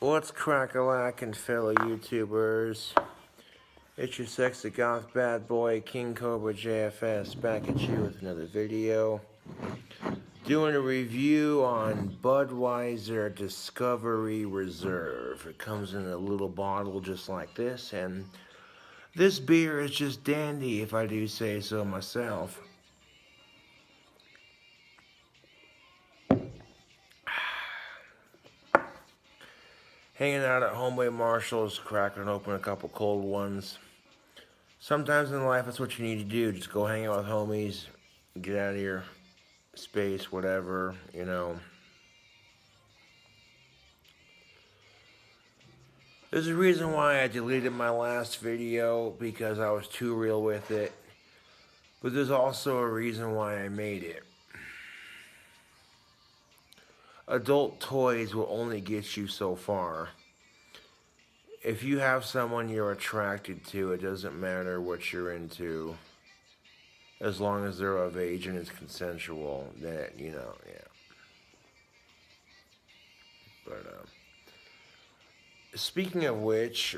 What's crack-a-lackin', fellow YouTubers? It's your sexy goth bad boy, KINGCOBRAJFS, back at you with another video. Doing a review on Budweiser Discovery Reserve. It comes in a little bottle just like this, and this beer is just dandy, if I do say so myself. Hanging out at Homeway Marshall's, cracking open a couple cold ones. Sometimes in life, that's what you need to do. Just go hang out with homies, get out of your space, whatever, you know. There's a reason why I deleted my last video, because I was too real with it. But there's also a reason why I made it. Adult toys will only get you so far. If you have someone you're attracted to, it doesn't matter what you're into. As long as they're of age and it's consensual, that, you know, yeah. But, speaking of which,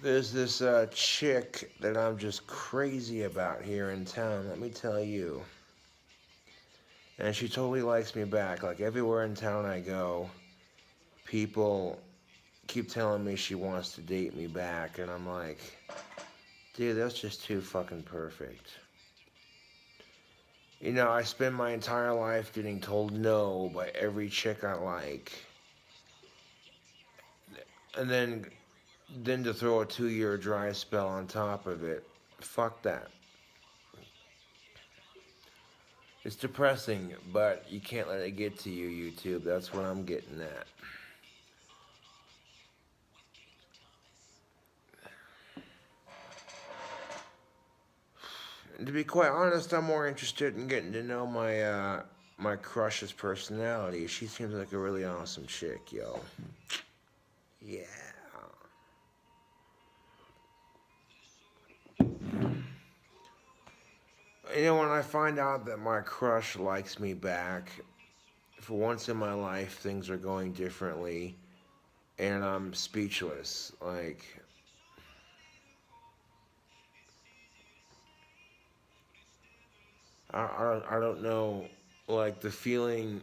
there's this chick that I'm just crazy about here in town, let me tell you. And she totally likes me back. Like, everywhere in town I go, people keep telling me she wants to date me back, and I'm like, dude, that's just too fucking perfect. You know, I spend my entire life getting told no by every chick I like. And then to throw a 2-year dry spell on top of it, fuck that. It's depressing, but you can't let it get to you, YouTube. That's what I'm getting at. And to be quite honest, I'm more interested in getting to know my crush's personality. She seems like a really awesome chick, yo. Yeah. You know, when I find out that my crush likes me back, for once in my life, things are going differently, and I'm speechless. Like, I don't know, like, the feeling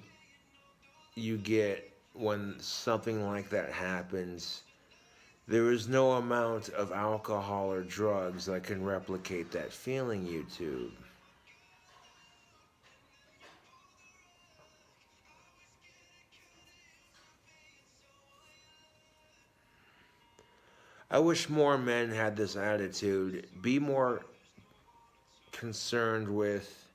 you get when something like that happens. There is no amount of alcohol or drugs that can replicate that feeling, YouTube. I wish more men had this attitude. Be more concerned with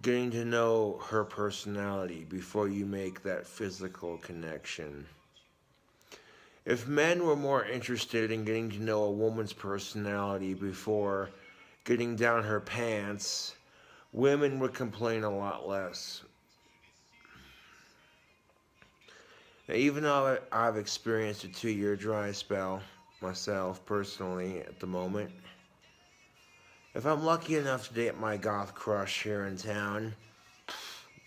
getting to know her personality before you make that physical connection. If men were more interested in getting to know a woman's personality before getting down her pants, women would complain a lot less. Now, even though I've experienced a 2-year dry spell myself personally at the moment, if I'm lucky enough to date my goth crush here in town,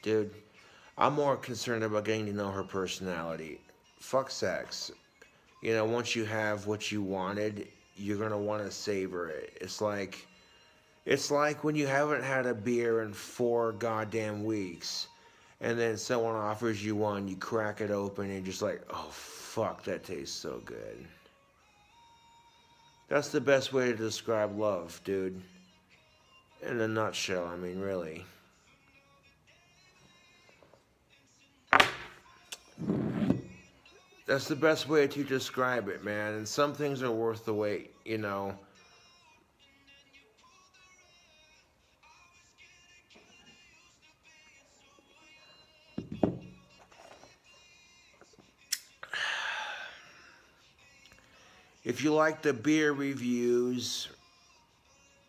dude, I'm more concerned about getting to know her personality. Fuck sex. You know, once you have what you wanted, you're gonna want to savor it. It's like when you haven't had a beer in 4 goddamn weeks, and then someone offers you one, you crack it open, and you're just like, oh fuck, that tastes so good. That's the best way to describe love, dude. In a nutshell, I mean, really. That's the best way to describe it, man. And some things are worth the wait, you know. If you like the beer reviews,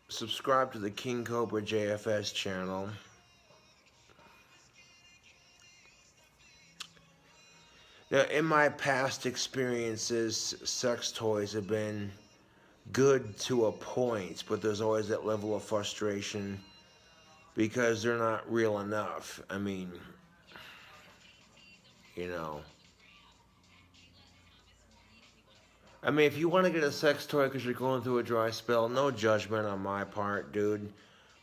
subscribe to the KINGCOBRAJFS channel. Now, in my past experiences, sex toys have been good to a point, but there's always that level of frustration because they're not real enough. I mean, you know. I mean, if you want to get a sex toy because you're going through a dry spell, no judgment on my part, dude.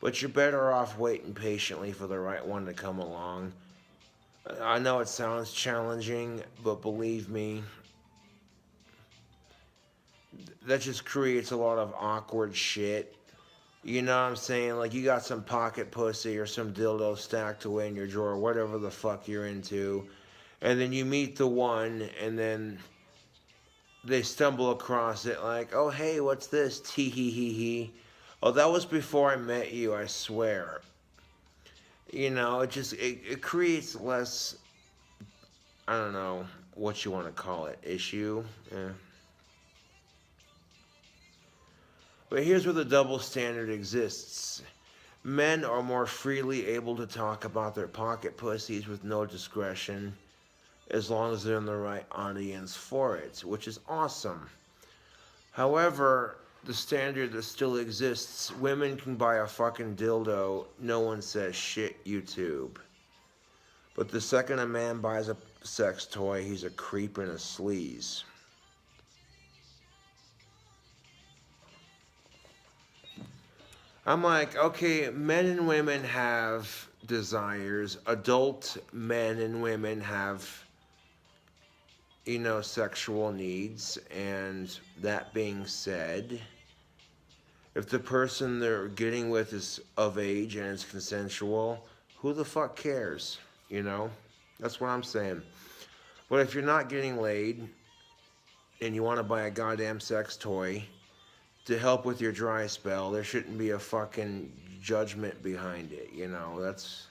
But you're better off waiting patiently for the right one to come along. I know it sounds challenging, but believe me, that just creates a lot of awkward shit. You know what I'm saying? Like, you got some pocket pussy or some dildo stacked away in your drawer, whatever the fuck you're into. And then you meet the one, and then they stumble across it like, oh, hey, what's this? Tee hee hee hee. Oh, that was before I met you, I swear. You know, it creates less, I don't know what you want to call it, issue. Yeah. But here's where the double standard exists. Men are more freely able to talk about their pocket pussies with no discretion as long as they're in the right audience for it, which is awesome. However, the standard that still exists, women can buy a fucking dildo, no one says shit, YouTube. But the second a man buys a sex toy, he's a creep and a sleaze. I'm like, okay, men and women have desires. Adult men and women have, you know, sexual needs. And that being said, if the person they're getting with is of age and it's consensual, who the fuck cares? You know? That's what I'm saying. But if you're not getting laid and you want to buy a goddamn sex toy to help with your dry spell, there shouldn't be a fucking judgment behind it, you know? That's...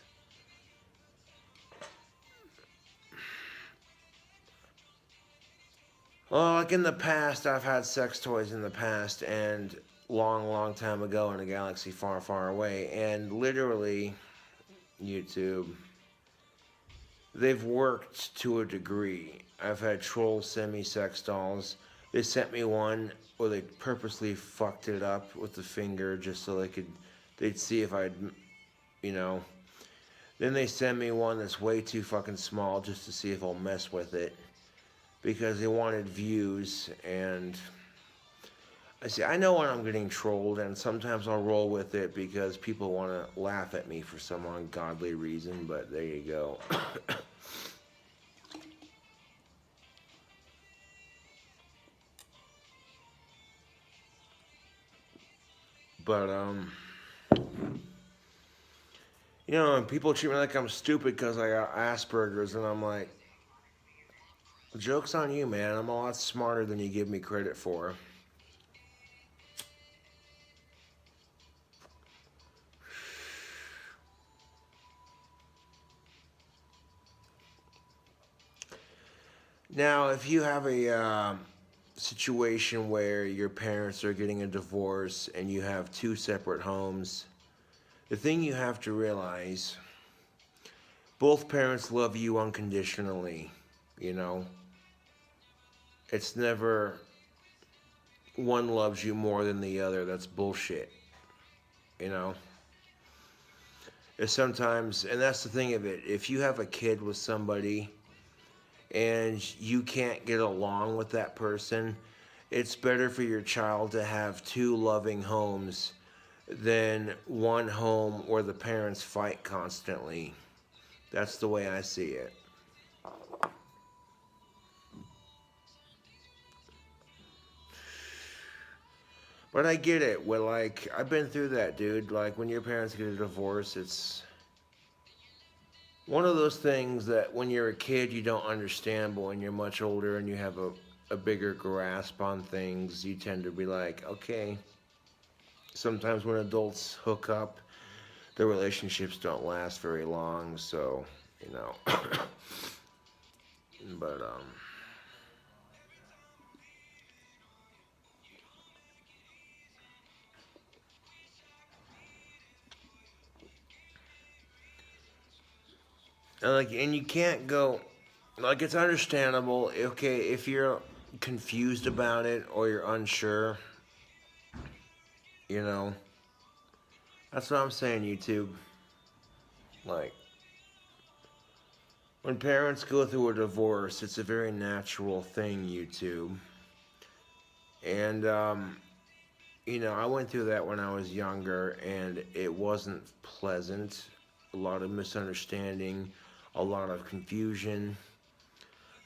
Well, like in the past, I've had sex toys in the past, and long time ago in a galaxy far away, and literally, YouTube, they've worked to a degree. I've had troll semi-sex dolls. They sent me one where they purposely fucked it up with the finger just so they'd see if I'd, you know. Then they send me one that's way too fucking small just to see if I'll mess with it, because they wanted views. And I see, I know when I'm getting trolled, and sometimes I'll roll with it because people want to laugh at me for some ungodly reason, but there you go. But, you know, and people treat me like I'm stupid because I got Asperger's, and I'm like, joke's on you, man. I'm a lot smarter than you give me credit for. Now, if you have a situation where your parents are getting a divorce and you have two separate homes, the thing you have to realize, both parents love you unconditionally, you know? It's never one loves you more than the other. That's bullshit, you know? It's sometimes, and that's the thing of it, if you have a kid with somebody and you can't get along with that person, it's better for your child to have two loving homes than one home where the parents fight constantly. That's the way I see it. But I get it. Well, like, I've been through that, dude. Like, when your parents get a divorce, it's one of those things that when you're a kid you don't understand, but when you're much older and you have a bigger grasp on things, you tend to be like, okay. Sometimes when adults hook up, the relationships don't last very long, so, you know. But, and you can't go, like, it's understandable, okay, if you're confused about it or you're unsure, you know. That's what I'm saying, YouTube. Like, When parents go through a divorce, it's a very natural thing, YouTube. And, you know, I went through that when I was younger, and it wasn't pleasant. A lot of misunderstanding, a lot of confusion.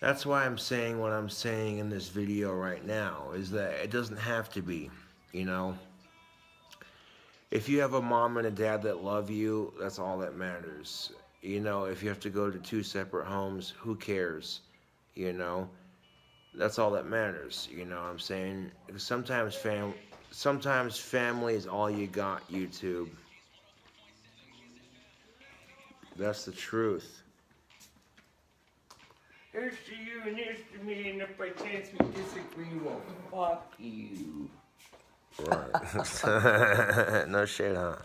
That's why I'm saying what I'm saying in this video right now, is that it doesn't have to be, you know. If you have a mom and a dad that love you, that's all that matters. You know, if you have to go to two separate homes, who cares? You know, that's all that matters. You know what I'm saying? Because sometimes family is all you got, YouTube. That's the truth. Here's to you and here's to me, and if by chance we disagree, well, fuck you. Right. No shit, huh?